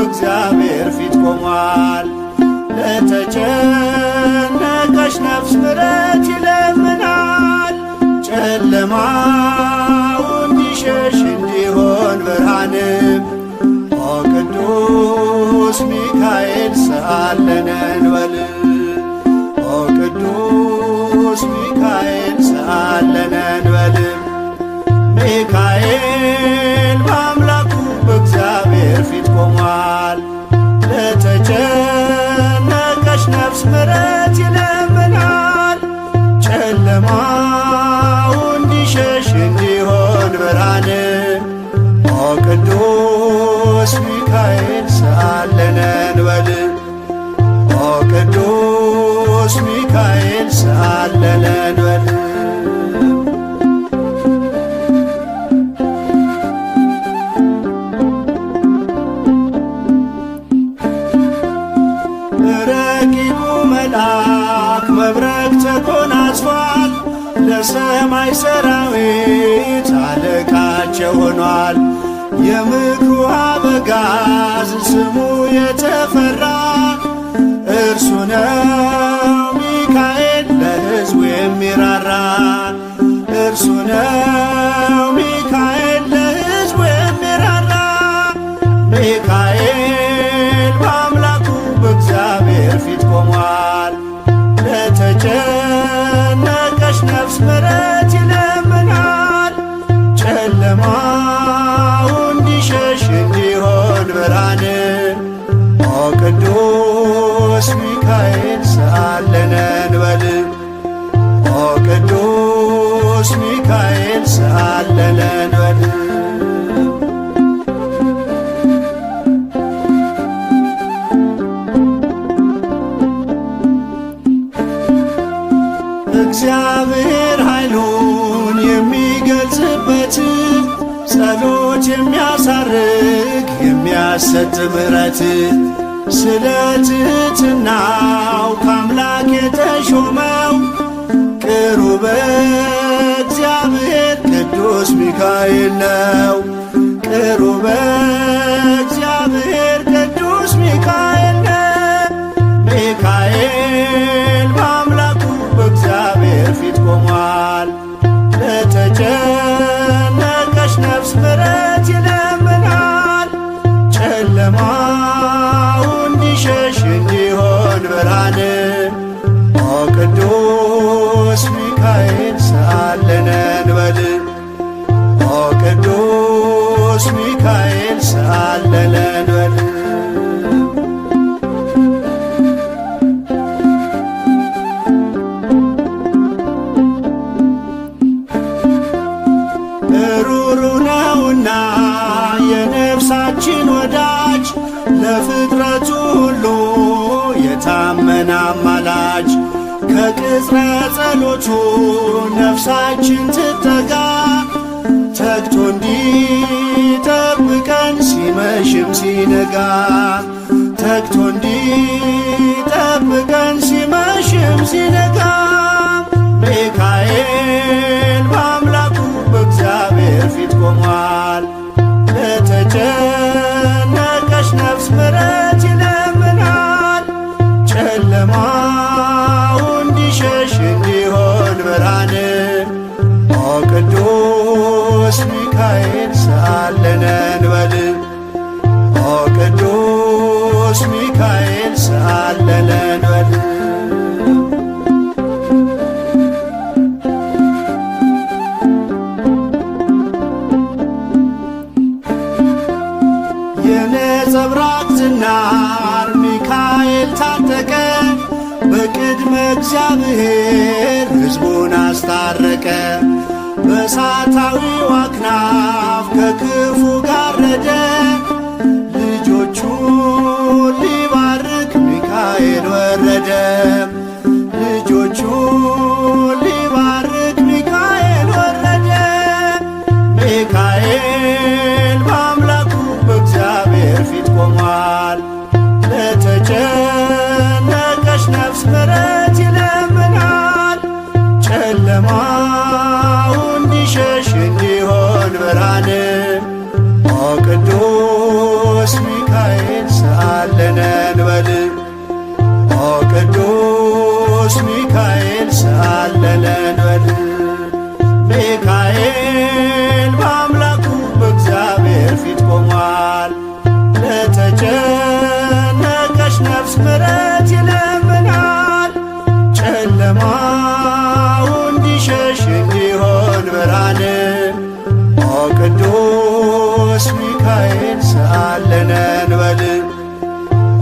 በእግዚአብሔር ፊት ቆሟል። ለተጨነቀች ነፍስ ምሕረት ይለምናል። ጨለማው እንዲሸሽ እንዲሆን ብርሃንም ኦ ቅዱስ ሚካኤል ሰአለነ እንበል። ኦ ቅዱስ ሚካኤል ሰአለነ እንበል። ሚካኤል በአምላኩ በእግዚአብሔር ፊት ቆሟል። ለተጨነቀች ነፍስ ምሕረት ይለምናል። ጨለማው እንዲሸሽ እንዲሆን ብርሃን ኦ ቅዱስ ሚካኤል ሰአለነ እንበል። ኦ ቅዱስ ሚካኤል ሰአለነ እንበል። ረቂቁ መልአክ መብረቅ ተጎናጽፏል። ለሰማይ ሰራዊት አለቃቸው ሆኗል። የምክሩ አበጋዝ ስሙ የተፈራ እርሱ ነው ሚካኤል ለሕዝቡ የሚራራ። እርሱ ነው ሚካኤል ለሕዝቡ የሚራራ። ሚካኤል በአምላኩ በእግዚአብሔር ፊት ቆሟል። ለተጨነቀች ነፍስ ምሕረት ይለምናል። ጨለማው እንዲሸሽ እንዲሆን ብርሃን ኦ ቅዱስ ሚካኤል ሰአለነ እንበል። ኦ ቅዱስ ሚካኤል ሰአለነ እንበል። እግዚአብሔር ኃይሉን የሚገልጽበት ጸሎት የሚያሳርግ የሚያሰጥ ምሕረት ስለ ትሕትናው ከአምላክ የተሾመው ቅሩበ እግዚአብሔር ቅዱስ ሚካኤል ነው። ቅሩበ እግዚአብሔር ቅዱስ ሚካኤል ነው። ሚካኤል በአምላኩ በእግዚአብሔር ፊት ቆሟል። ለተጨነቀች ነፍስ ምሕረት ይለምናል። ጨለማው እንዲሸሽ እንዲሆን ብርሃን ኦ ቅዱስ ሚካኤል ሰአለነ እንበል። ኦ ቅዱስ ሚካኤል ሰአለነ እንበል። ሩሩ ነውና የነፍሳችን ወዳጅ ለፍጥረቱ ሁሉ የታመነ አማላጅ ከቅጽረ ጸሎቱ ነፍሳችን ትጠጋ ተግቶ እንዲጠብቀን ሲመሽም ሲነጋ ተግቶ እንዲጠብቀን ሲመሽም ሲነጋ ሚካኤል በአምላኩ በእግዚአብሔር ፊት ቆሟል። ለተጨነቀች ነፍስ ምሕረት ይለምናል። ጨለማው እንዲሸሽ እንዲሆን ብርሃን ኦ ቅዱስ ሚካኤል ሰአለነ እንበል። ኦ ቅዱስ ሚካኤል ሰአለነ እንበል። የነጸብራቅ ዝናር ሚካኤል ታጠቀ። በቅድመ እግዚአብሔር ሕዝቡን አስታረቀ። በእሳታዊው አክናፍ ከክፉ ጋረደ። ልጆቹን ሊባርክ ሚካኤል ወረደ። ልጆቹን ሊባርክ ሚካኤል ወረደ። ሚካኤል በአምላኩ በእግዚአብሔር ፊት ቆሟል። ለተጨነቀች ነፍስ ምሕረት ይለምናል። ጨለማው እንዲሸሽ እንዲሆን ብርሃን ኦ ቅዱስ ሚካኤል ሚካኤል ሰአለነ እንበል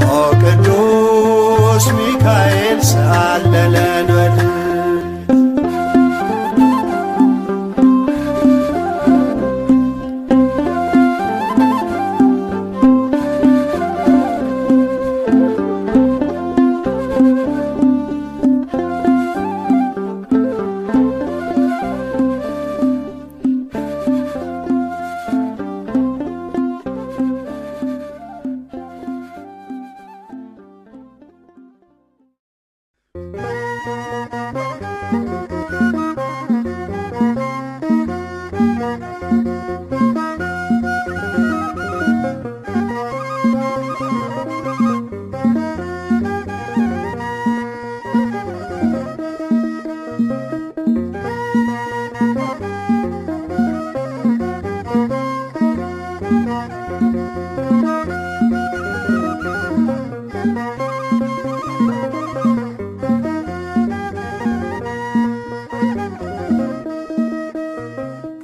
ኦ ቅዱስ ሚካኤል ሰአለነ እንበል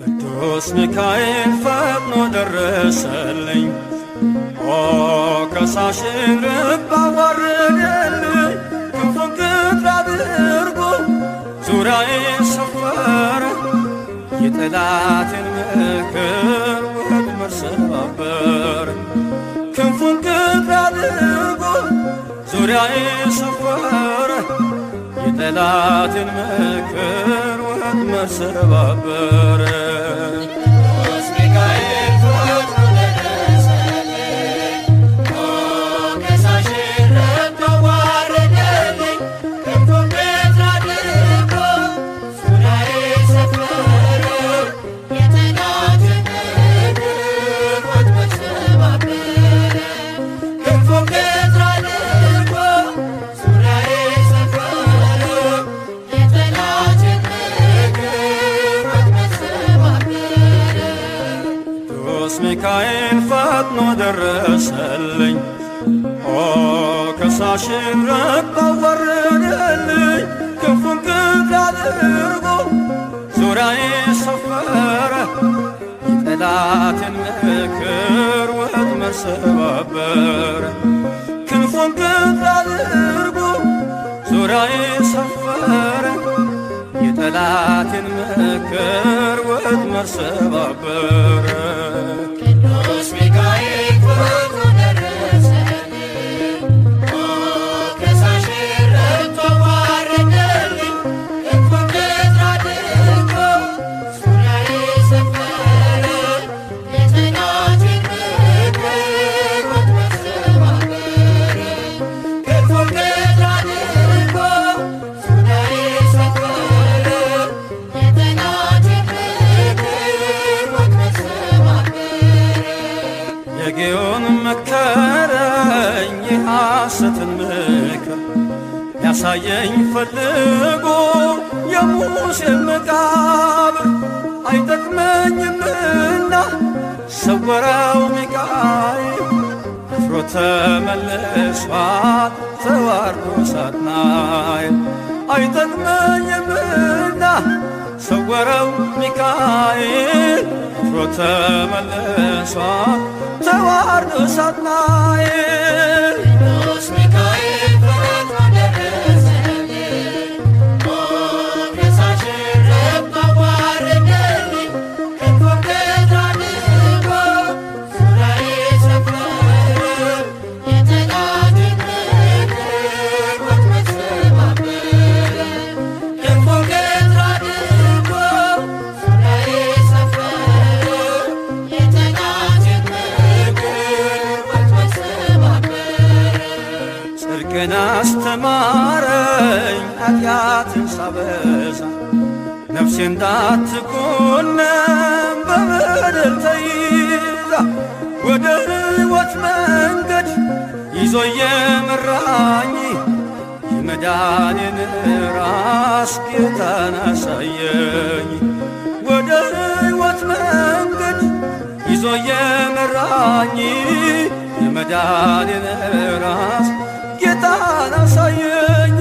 ቅዱስ ሚካኤል ፈጥኖ ደረሰልኝ ኦ ከሳሽን ልብ አዋረደልኝ ክንፉን ቅጥር አድርጎ ዙሪያዬን ሰፈረ የጠላቴን ምክር ወጥመድ ሰባበረ ክንፉን ቅጥር አድርጎ ዙሪያዬን ሰፈረ የጠላቴን ምክር ወጥመድ ሰባበረ ቅዱስ ሚካኤል ፈጥኖ ደረሰልኝ ኦ ከሳሽን ልብ አዋረደልኝ ክንፉን ቅጥር አድርጎ ዙሪያዬን ሰፈረ የጠላቴን ምክር ወጥመድ ሰባበረ ክንፉን ቅጥር አድርጎ ዙሪያዬን ሰፈረ የጠላቴን ምክር ወጥመድ ሰባበረ ቅዱስ ሚካኤል ፈጥኖ ደረሰልኝ ኦ ከሳሽን ልብ አዋረደልኝ ክንፉን ቅጥር አድርጎ ዙሪያዬን ሰፈረ የጠላቴን ምክር ወጥመድ ሰባበረ ክንፉን ቅጥር አድርጎ ዙሪያዬን ሰፈረ የጠላቴን ምክር ወጥመድ ሰባበረ ቅዱስ ሚካኤል ፈጥኖ ደረሰልኝ ኦ ከሳሽን ልብ አዋረደልኝ ክንፉን ቅጥር አድርጎ ዙሪያዬን ሰፈረ የጠላቴን ምክር ወጥመድ ሰባበረ ክንፉን ቅጥር አድርጎ ዙሪያዬን ሰፈረ የጠላቴን ምክር ወጥመድ ሰባበረ የጌዮን መከረኝ የሐሰትን ምክር ያሳየኝ ፈልጎ የሙሴን መቃብር አይጠቅመኝምና ሰወረው ሚካኤል አፍሮ ተመልሷል ተዋርዶ ሳጥናኤል አይጠቅመኝምና ሰወረው ሚካኤል አፍሮ ተመልሷል ተዋርዶ ሳጥናኤል ቅዱስ ሚካኤል ፈጥኖ ደረሰልኝ ኦ ከሳሽን ልብ አዋረደልኝ ክንፉን ቅጥር አድርጎ ዙሪያዬን ሰፈረ የጠላቴን ምክር ወጥመድ ሰባበረ ክንፉን ቅጥር አድርጎ ዙሪያዬን ሰፈረ የጠላቴን ምክር ወጥመድ ሰባበረ ጽድቅን አስተማረኝ ኃጢአትን ሳበዛ ነፍሴ እንዳትኮነን በበደል ተይዛ ወደ ሕይወት መንገድ ይዞ የመራኝ የመዳኔን ራስ ጌታን አሳየኝ ወደ ሕይወት መንገድ ይዞ የመራኝ የመዳኔን ራስ ጌታን አሳየኝ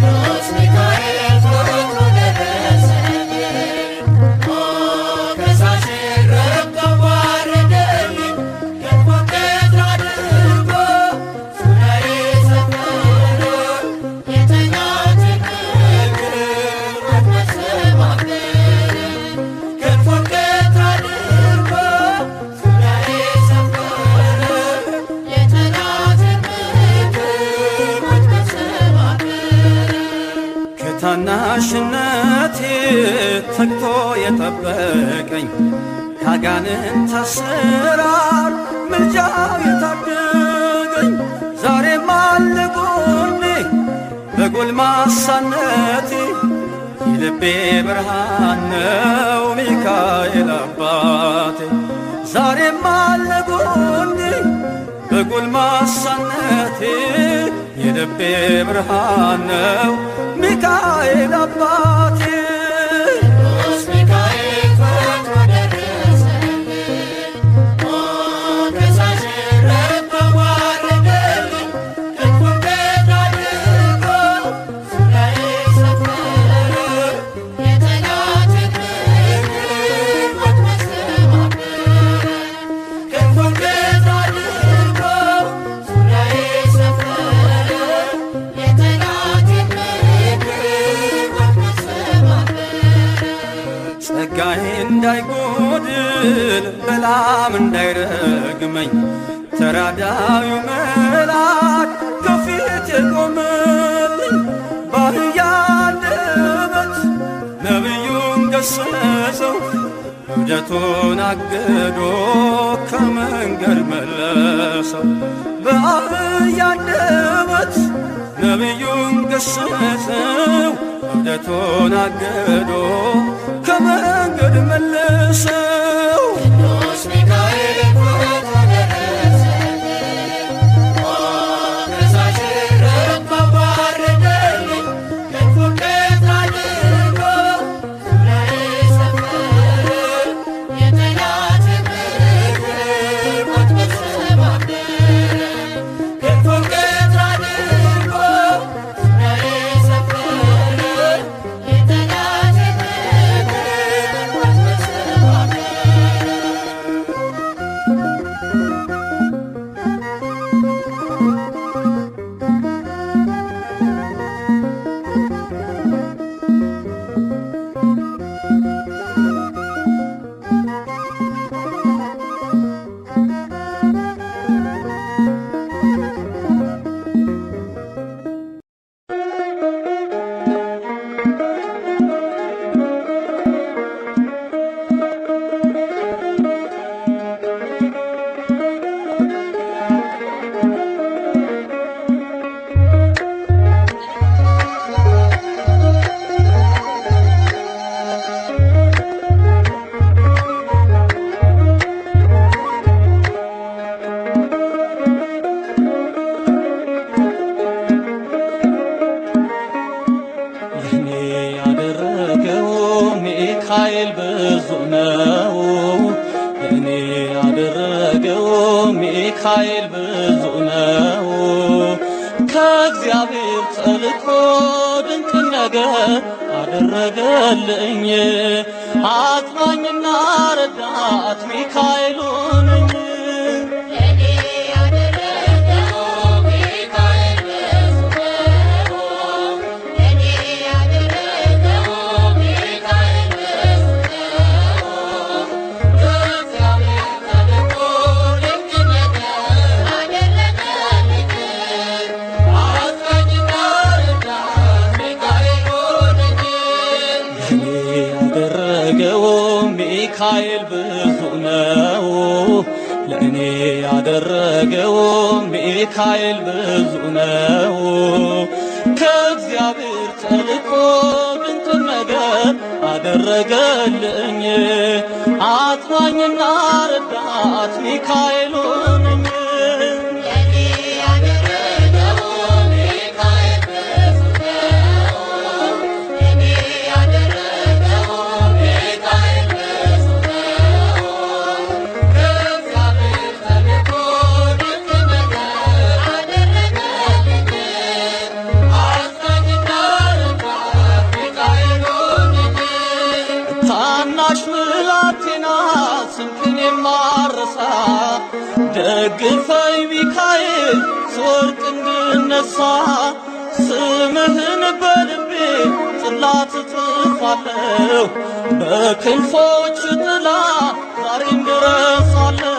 ቅዱስ ሚካኤል ፈጥኖ ደረሰልኝ ኦ ከሳሽን ልብ አዋረደልኝ ተግቶ የጠበቀኝ ካጋንንት አሰራር ምልጃው የታደገኝ ዛሬም አለ ጎኔ በጎልማሳነቴ የልቤ ብርሃን ነው ሚካኤል አባቴ ዛሬም አለ ጎኔ በጎልማሳነቴ የልቤ ብርሃን ነው ሚካኤል አባቴ ጸጋዬ እንዳይጎድል በላም እንዳይረግመኝ ተራዳዩ መልአክ ከፊቴ ቆመልኝ በአህያ አንደበት ነቢዩን ገሰጸው እብደቱን አግዶ ከመንገድ መለሰው በአህያ አንደበት ነቢዩን ገሰጸው እብደቱን አግዶ ከመንገድ መለሰው ቅዱስ ሚካኤል ሚካኤል ብዙ ነው ለኔ ያደረገው ሚካኤል ብዙ ነው ከእግዚአብሔር ተልኮ ድንቅ ነገር አደረገልኝ አጽናኝና ረዳት ሚካኤል ሆነኝ ሚካኤል ብዙ ነው ለኔ ያደረገው ሚካኤል ብዙ ነው ከእግዚአብሔር ተልኮ ድንቅ ነገር አደረገልኝ አጽናኝና ረዳት ሚካኤል ሆነኝ ስንክን የማረሳ ደግፈኝ ሚካኤል ስወድቅ እንድነሳ ስምህን በልቤ ጽላት እጽፋለሁ በክንፎች ጥላ ዛሬም ድረሳለሁ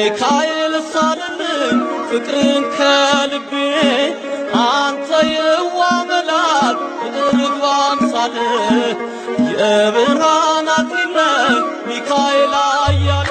ሚካኤል ሳልልኝ ፍቅርን ከልቤ አንተ የዋ መልአክ ርግብ አምሳል የብርሃን አክሊል ሚካኤል አያለ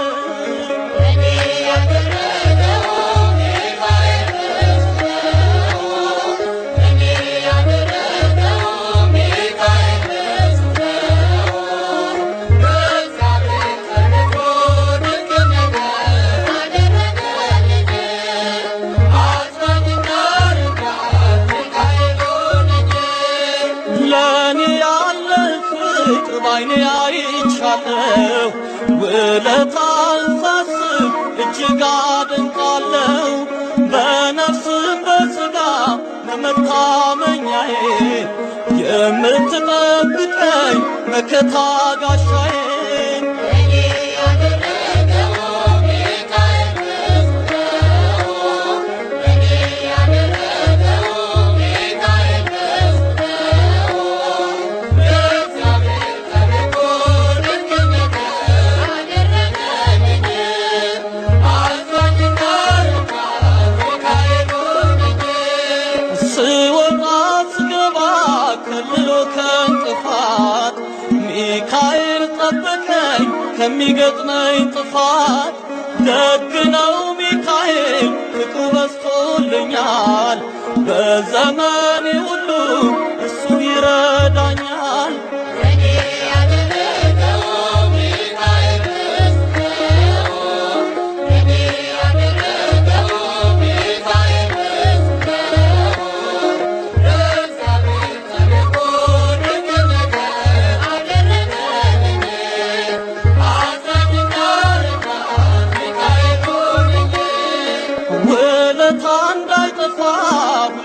ባይኔ አይቻለው ውለታን ሳስብ እጅግ አደንቃለው። በነፍስም በሥጋ መታመኛዬ የምትጠብቀኝ መከታ ጋሻዬ ሚካኤል ጠበቀኝ ከሚገጥመኝ ጥፋት። ደግ ነው ሚካኤል ፍቅሩ በዝቶልኛል። በዘመኔ ሁሉ እሱ ይረዳኛል።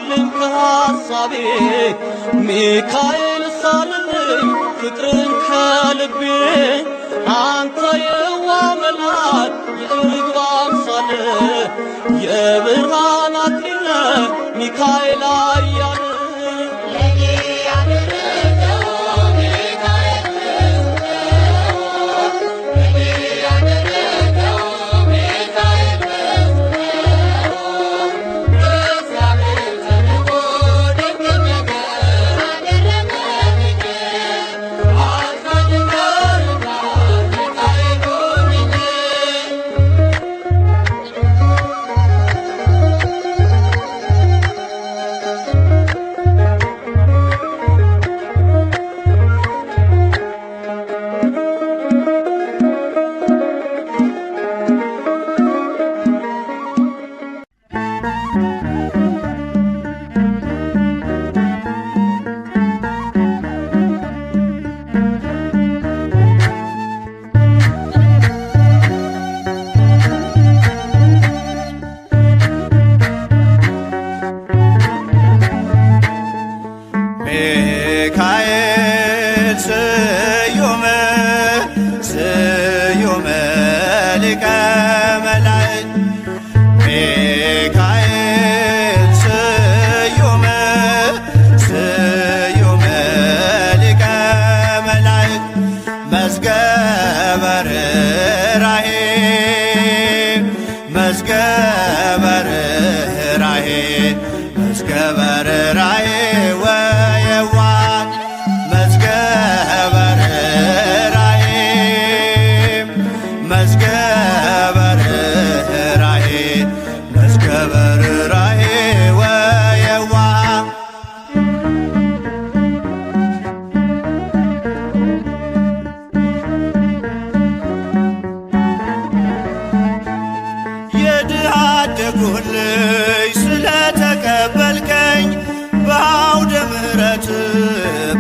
ሁሌም ከሐሳቤ ሚካኤል ሳልልኝ ፍቅርን ከልቤ አንተ የዋ መልአክ የርግብ አምሳል የብርሃን አክሊል ሚካኤል አያለ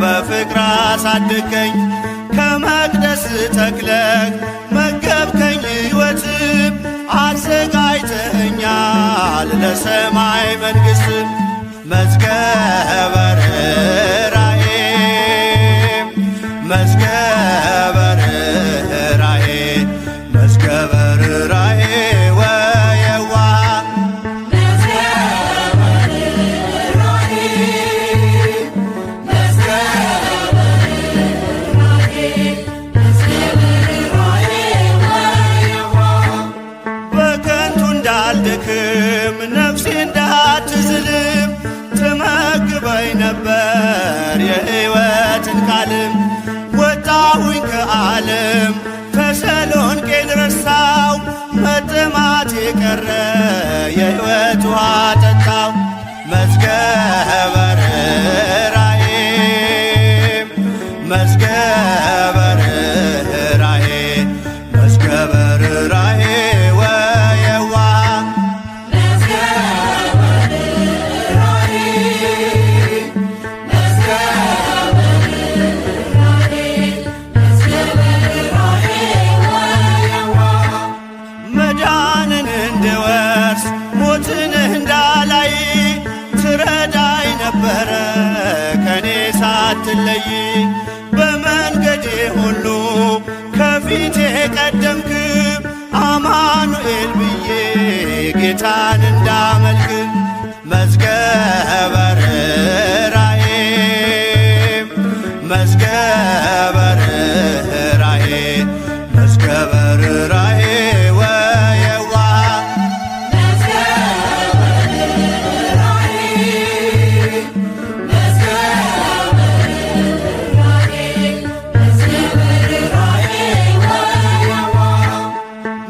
በፍቅር አሳደገኝ ከመቅደስ ተክለህ መገብከኝ ሕይወትም አዘጋጅተኸኛል ለሰማይ መንግሥት መዝገበ ርኅራኄ መዝገበ ርኅራኄ መዝገበ ርኅራኄ በከ ተሰሎንቄን ረሳው መጠማት የቀረ የሕይወት ውሃ ጠጣው። መዝገበ ርኅራኄ መዝገበ ርኅራኄ መዝገበ ርኅራኄ ወየዋህ መዳንን እንድወርስ ሞትን እንዳላይ ትረዳኝ ነበረ ከኔ ሳትለይ በመንገዴ ሁሉ ከፊቴ ቀደምክ አማኑኤል ብዬ ጌታን እንዳመልክ መዝገበ ርኅራኄ መዝገበ ርኅራኄ መዝገበ ርኅራኄ ወየዋህ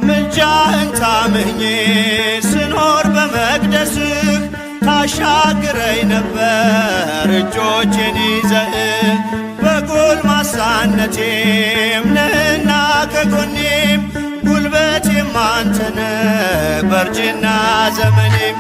ምልጃህን ታምኜ ስኖር በመቅደስህ ታሻግረኝ ነበር እጆቼን ይዘህ በጎልማሳነቴም ነህና ከጎኔም ጉልበቴም አንተነ በእርጅና ዘመኔም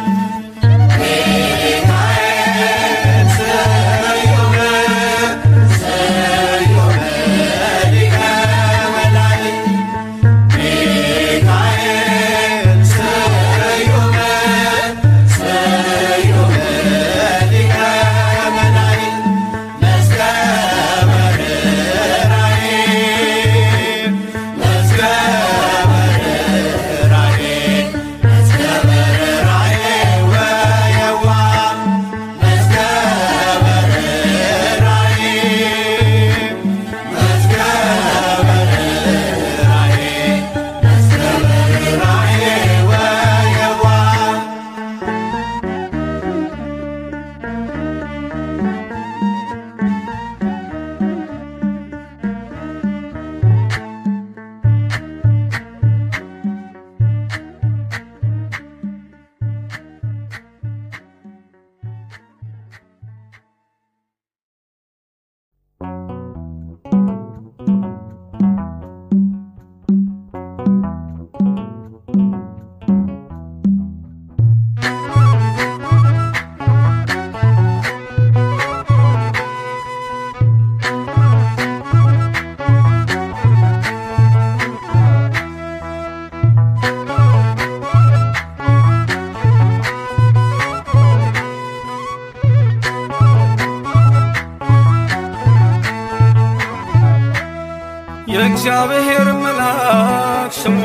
የእግዚአብሔር መልአክ ስሙ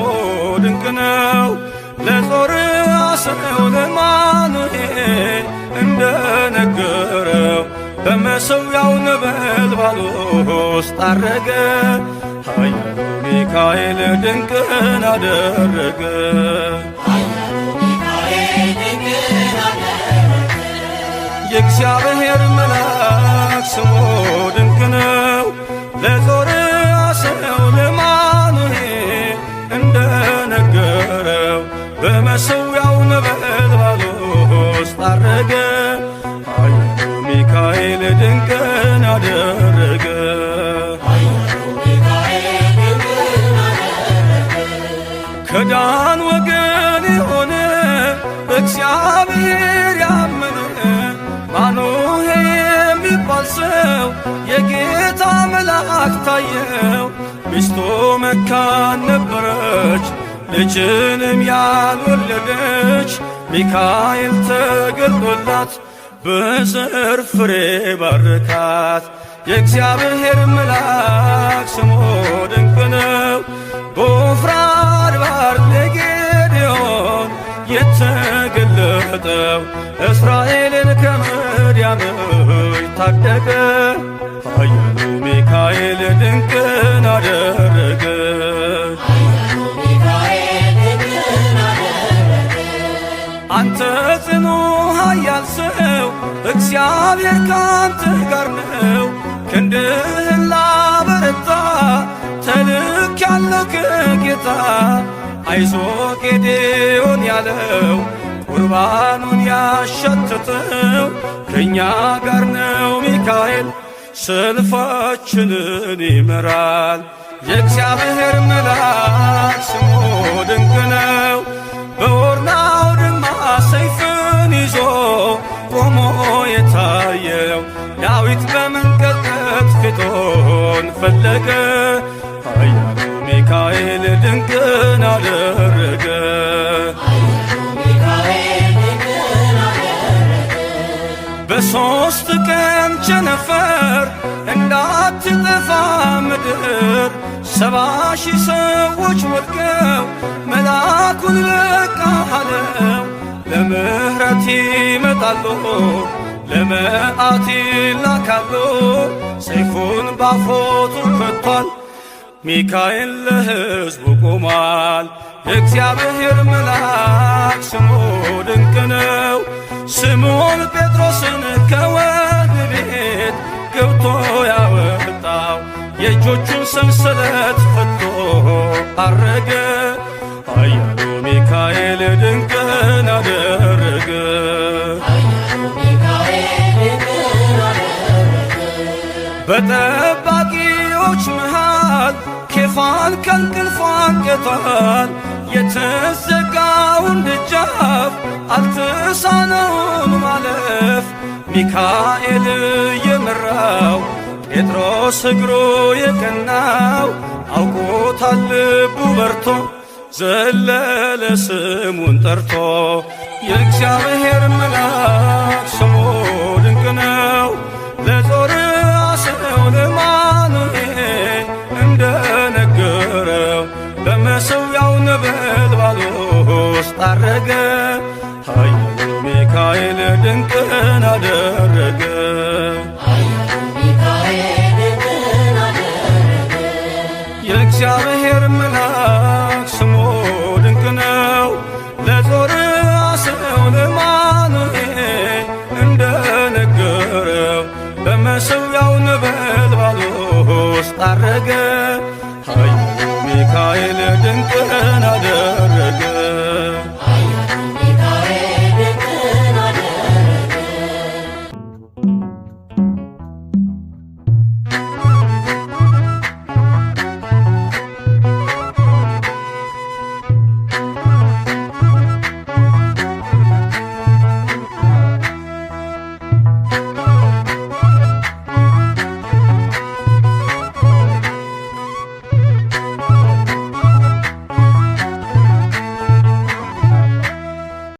ድንቅ ነው። ለጾርዓ ሰው ለአማኑኤል እንደነገረው በመሠዊያው ነበልባል ውስጥ አረገ። ኃያሉ ሚካኤል ድንቅን አደረገ። የእግዚአብሔር መልአክ ስሙ ድንቅ ነው። ለጾርዓ ሰው ለአማኑኤል እንደነገረው በመሠዊያው ነበልባል ውስጥ አረገ። ኃያሉ ሚካኤል ድንቅን አደረገ። ከዳን ወገን የሆነ በእግዚአብሔር ያመነ ማኑሄ የሚባል ሰው የጌታ መልአክ ታየው። ሚስቱ መካን ነበረች፣ ልጅንም ያልወለደች። ሚካኤል ተገልጦላት በዘር ፍሬ ባረካት። የእግዚአብሔር መልአክ ስሙ ድንቅ ነው። በዖፍራ አድባር ለጌዴዎን የተገለጠው እስራኤልን ከምድያም እጅ ታደገ። ኃያሉ ሚካኤል ድንቅን አደረገ። አንተ ጽኑ ኃያል ሰው እግዚአብሔር ካንተ ጋር ነው። ክንድህን ላበረታ ተልኬ ትሻለህ ጌታ አይዞ ጌዴዎን ያለው ቁርባኑን ያሸተተው ከእኛ ጋር ነው ሚካኤል ሰልፋችንን ይመራል። የእግዚአብሔር መልአክ ስሙ ድንቅ ነው። በኦርናው ድማ ሰይፍን ይዞ ቆሞ የታየው ዳዊት በመንቀጥቀጥ ፊቶን ፈለገ። ኃያሉ ሚካኤል ድንቅን አደረገ። በሦስት ቀን ቸነፈር እንዳትጠፋ ምድር 70,000 ሰዎች ወድቀው መልአኩን በቃ አለው። ለምሕረት ይመጣሉ ለመዓት ይላካሉ። ሰይፉን ባፎቱ ከቷል ሚካኤል ለሕዝቡ ቆሟል። የእግዚአብሔር መልአክ ስሙ ድንቅ ነው። ስምዖን ጴጥሮስን ከወህኒ ቤት ገብቶ ያወጣው የእጆቹን ሰንሰለት ፈቶ አረገ። ኃያሉ ሚካኤል ድንቅን አደረገ። በጠባቂዎች መሃል ኬፋን ከእንቅልፉ አንቅቷል። የተዘጋውን ደጃፍ አልተሳነውም ማለፍ። ሚካኤል የመራው ጴጥሮስ እግሩ የቀናው አውቆታል ልቡ በርቶ ዘለለ ስሙን ጠርቶ። የእግዚአብሔር መልአክ ስሙ ድንቅ ነው። ለጾርዓሰው ለማኑኤል እንደነገረው በመሠዊያው ነበልባል ውስጥ አረገ። ኃያሉ ሚካኤል ድንቅን አደረገ።